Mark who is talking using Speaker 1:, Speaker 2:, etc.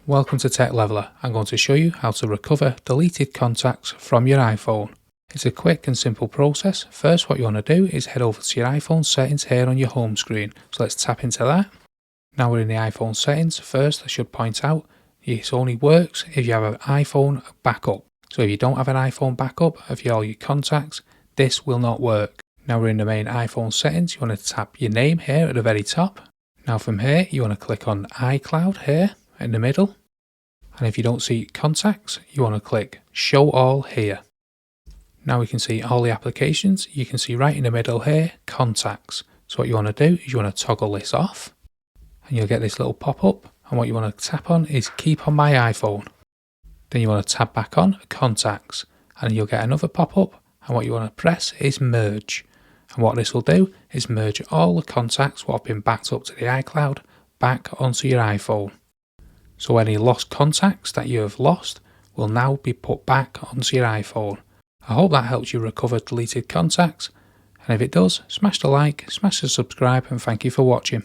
Speaker 1: welcome to Tech Leveler. I'm going to show you how to recover deleted contacts from your iPhone. It's a quick and simple process. First, what you want to do is head over to your iPhone settings here on your home screen. So let's tap into that. Now we're in the iPhone settings. First, I should point out this only works if you have an iPhone backup. So if you don't have an iPhone backup of all your contacts, this will not work. Now we're in the main iPhone settings. You want to tap your name here at the very top. Now from here, you want to click on iCloud here in the middle. And if you don't see contacts, you want to click Show All here. Now we can see all the applications. You can see right in the middle here, contacts. So what you want to do is you want to toggle this off. And you'll get this little pop-up. And what you want to tap on is Keep on my iPhone. Then you want to tap back on Contacts. And you'll get another pop-up. And what you want to press is Merge. And what this will do is merge all the contacts what have been backed up to the iCloud back onto your iPhone. So any lost contacts that you have lost will now be put back onto your iPhone. I hope that helps you recover deleted contacts. And if it does, smash the like, smash the subscribe, and thank you for watching.